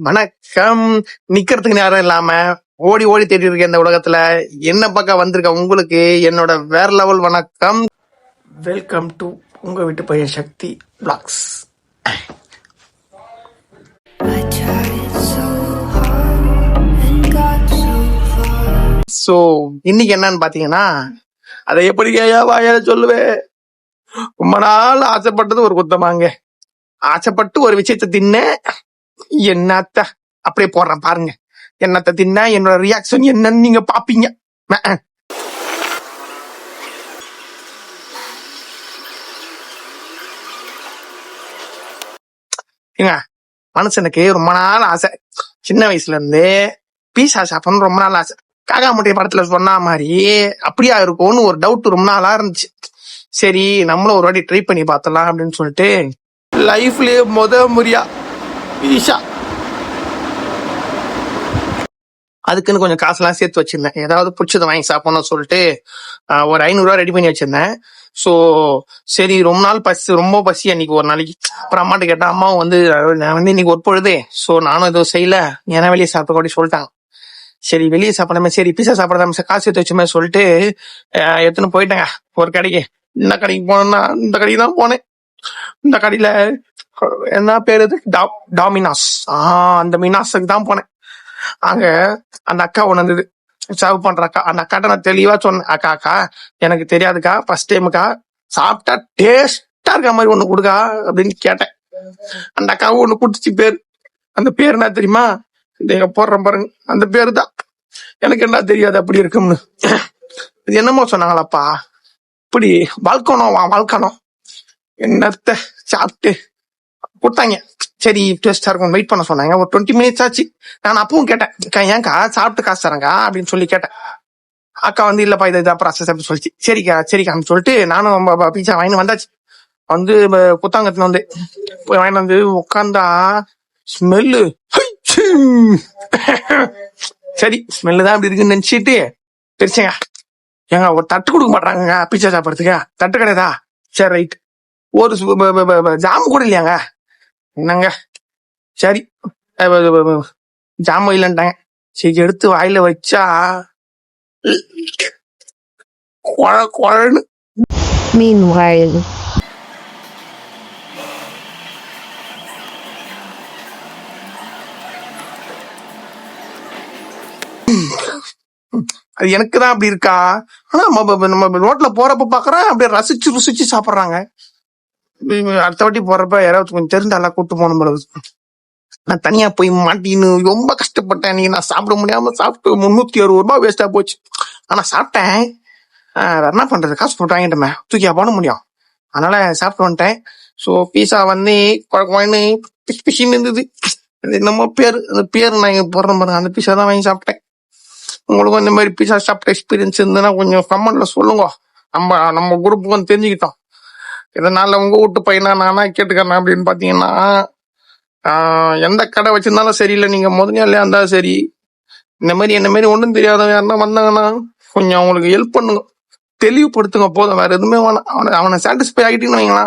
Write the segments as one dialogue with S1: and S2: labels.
S1: வணக்கம். நிக்கிறதுக்கு நேரம் இல்லாம ஓடி ஓடி தேடி இருக்க இந்த உலகத்துல என்ன பக்கம் வந்திருக்க உங்களுக்கு என்னோட வேற லெவல் வணக்கம். வெல்கம் டு உங்க வீட்டு பையன் சக்தி பிளாக்ஸ். ஸோ இன்னைக்கு என்னன்னு பாத்தீங்கன்னா, அதை எப்படி வாயால சொல்லுவேன். ரொம்ப நாள் ஆசைப்பட்டது ஒரு குத்தமாங்க. ஆசைப்பட்டு ஒரு விஷயத்த தின்ன என்னத்த அப்படியே போடுறேன் பாருங்க. என்னத்த தின்னா என்னோட ரியாக்ஷன் என்னன்னு நீங்க பாப்பீங்க. ஏங்க, மனுஷனுக்கு ரொம்ப நாள் ஆசை. சின்ன வயசுல இருந்து பீஸா சாப்பிடணும் ரொம்ப நாள் ஆசை. காக்கா முட்டைய படத்துல சொன்ன மாதிரி அப்படியா இருக்கும்னு ஒரு டவுட் ரொம்ப நாளா இருந்துச்சு. சரி நம்மளும் ஒரு வாட்டி ட்ரை பண்ணி பார்த்தலாம் அப்படின்னு சொல்லிட்டு லைஃப்லயே முறையா பீஸா அதுக்குன்னு கொஞ்சம் காசுலாம் சேர்த்து வச்சிருந்தேன். ஏதாவது பிடிச்சதை வாங்கி சாப்பிடணும்னு சொல்லிட்டு ஒரு 500 ரூபா ரெடி பண்ணி வச்சிருந்தேன். ஸோ சரி ரொம்ப பசி அன்னைக்கு ஒரு நாளைக்கு. அப்புறம் அம்மாட்ட கேட்டேன். அம்மாவும் நான் இன்னைக்கு ஒரு பொழுதே, ஸோ நானும் எதுவும் செய்யல, ஏன்னா வெளியே சாப்பிட அப்படி சொல்லிட்டாங்க. சரி வெளியே சாப்பிடாம சரி பீஸா சாப்பிடாம காசு எடுத்து வச்சுமே சொல்லிட்டு எடுத்துன்னு போயிட்டேங்க ஒரு கடைக்கு. இந்த கடைக்கு போனேன்னா இந்த கடைக்கு தான் போனேன். இந்த கடையில என்ன பேரு டாமினாஸ். அந்த மினாஸுக்கு தான் போனேன். அங்க அந்த அக்கா ஒண்ணு வந்தது, சர்வ் பண்ற அக்கா. அந்த அக்காட்ட நான் தெளிவா சொன்னேன், அக்கா எனக்கு தெரியாதுக்கா, ஃபர்ஸ்ட் டைமுக்கா, சாப்பிட்டா டேஸ்டா இருக்க மாதிரி ஒண்ணு கொடுக்கா அப்படின்னு கேட்டேன். அந்த அக்காவும் ஒண்ணு குடிச்சு பேரு. அந்த பேர் என்ன தெரியுமா? எங்க போடுறேன் பாருங்க, அந்த பேரு தான். எனக்கு என்ன தெரியாது அப்படி இருக்கும்னு. இது என்னமோ சொன்னாங்களாப்பா, இப்படி வாழ்க்கணும் என்னத்த சாப்பிட்டு கொடுத்தாங்க. சரி டேஸ்டா இருக்கும் வெயிட் பண்ண சொன்னாங்க. ஒரு 20 மினிட்ஸ் ஆச்சு. நான் அப்பவும் கேட்டேன், ஏன்க்கா சாப்பிட்டு காசு தரேங்க்கா அப்படின்னு சொல்லி கேட்டேன். அக்கா இல்லப்பா இது ப்ராசஸ் அப்படின்னு சொல்லிச்சு. சரிக்கான்னு சொல்லிட்டு நானும் பீஸா வாங்கிட்டு வந்தாச்சு. புத்தாங்கத்துல போய் வாங்கிட்டு வந்து உட்காந்தா ஸ்மெல்லு. சரி ஸ்மெல்லு தான் அப்படி இருக்குன்னு நினைச்சிட்டு தெரிச்சுங்க. ஏங்க ஒரு தட்டு கொடுக்க மாட்டாங்க பீஸா சாப்பிட்றதுக்கு. தட்டு கிடையாதா? சரி ரைட். ஒரு ஜாமு கூட இல்லையாங்க. என்னங்க சரி ஜாம இல்லைன்ட்டாங்க. சரி எடுத்து வாயில வச்சா குழன்னு.
S2: Meanwhile,
S1: அது எனக்குதான் அப்படி இருக்கா? ஆனா நம்ம ரோட்ல போறப்ப பாக்குறேன் அப்படியே ருசிச்சு சாப்பிடுறாங்க. அடுத்த வாட்டி போறப்ப யாராவது கொஞ்சம் தெரிஞ்சாலாம் கூட்டு போகணும் போல. நான் தனியா போய் மாட்டின்னு ரொம்ப கஷ்டப்பட்டேன். நீ நான் சாப்பிட முடியாம சாப்பிட்டு 360 ரூபாய் வேஸ்டா போச்சு. ஆனா சாப்பிட்டேன். என்ன பண்றது, காசு போட்டு வாங்கிட்டோமே, தூக்கியா போட முடியும். அதனால சாப்பிட்டு வந்துட்டேன். ஸோ பீஸா குழந்தை பிசின்னு இருந்தது. என்னமோ அந்த பேரு நான் இங்க போடுறேன் பாருங்க, அந்த பீஸா தான் வாங்கி சாப்பிட்டேன். உங்களுக்கும் இந்த மாதிரி பீஸா சாப்பிட்ட எக்ஸ்பீரியன்ஸ் இருந்ததுன்னா கொஞ்சம் கமெண்ட்ல சொல்லுங்க. நம்ம குரூப்புக்கு வந்து தெரிஞ்சுக்கிட்டோம். இதனால உங்க வீட்டு பையனா நானா கேட்டுக்கிறேன் அப்படின்னு பாத்தீங்கன்னா, எந்த கடை வச்சிருந்தாலும் சரியில்லை, நீங்க முதல்ல இருந்தாலும் சரி, இந்த மாதிரி என்ன மாதிரி ஒன்றும் தெரியாதவங்க யாருன்னா வந்தாங்கன்னா கொஞ்சம் அவங்களுக்கு ஹெல்ப் பண்ணுங்க, தெளிவுபடுத்துங்க. போதும், வேற எதுவுமே வேணாம். அவனை சாட்டிஸ்ஃபை ஆகிட்டீங்கன்னு வைங்களா,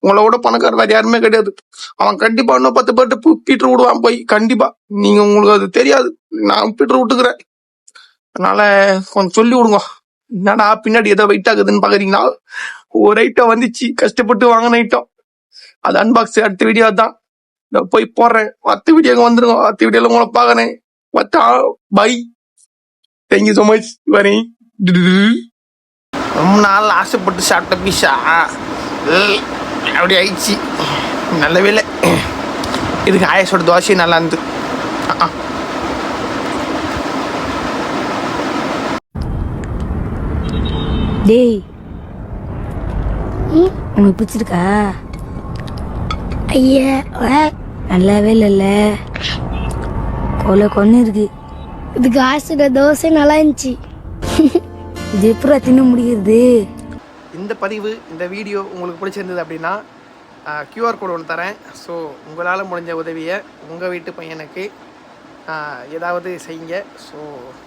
S1: உங்களை விட பணக்கார வேற யாருமே கிடையாது. அவன் கண்டிப்பா இன்னும் 10 பேர்ட்டு பீட்டர் விடுவான் போய். கண்டிப்பா நீங்க உங்களுக்கு அது தெரியாது, நான் பீட்டர் விட்டுக்கிறேன். அதனால கொஞ்சம் சொல்லி விடுங்க. என்னடா பின்னாடி ஏதோ வெயிட் ஆகுதுன்னு பாக்குறீங்களா? ஒரு ஐட்டம் வந்துச்சு, கஷ்டப்பட்டு வாங்கின ஐட்டம். அது அன்பாக்ஸ் அடுத்த வீடியோ தான் போய் போடுறேன். 10 வீடியோங்க வந்துருங்க. 10 வீடியோல உங்களை பாக்குறேன். Bye, thank you so much. வரேன். ரொம்ப நாள் ஆசைப்பட்டு சாப்பிட்ட பீஸா அப்படி ஆயிடுச்சு. நல்லவே இல்லை. இதுக்கு ஆயசோட தோசை நல்லா இருந்து.
S2: டேய் உனக்கு பிடிச்சிருக்கா?
S3: ஐயா
S2: நல்லாவே இல்லைல்ல, கொன்னு இருக்கு.
S3: இதுக்கு ஆசிட தோசை நல்லா இருந்துச்சு.
S2: இது எப்படா தின்னு முடிகிறது?
S1: இந்த பதிவு இந்த வீடியோ உங்களுக்கு பிடிச்சிருந்தது அப்படின்னா QR கோடு ஒன்று தரேன். ஸோ உங்களால் முடிஞ்ச உதவியை உங்கள் வீட்டு பையனுக்கு ஏதாவது செய்யுங்க. ஸோ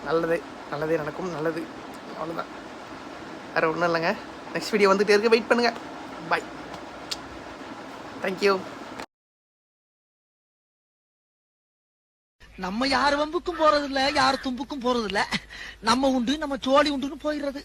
S1: நல்லதே நடக்கும். நல்லது, அவ்வளோதான், வேறு ஒன்றும் இல்லைங்க. நெக்ஸ்ட் வீடியோ வந்துகிட்டே இருக்கு, வெயிட் பண்ணுங்கள். பாய், தேங்க்யூ.
S4: நம்ம யார் வம்புக்கும் போறது இல்ல, யார் தும்புக்கும் போறது இல்ல. நம்ம உண்டு, நம்ம சோழி உண்டுன்னு போயிடுறது.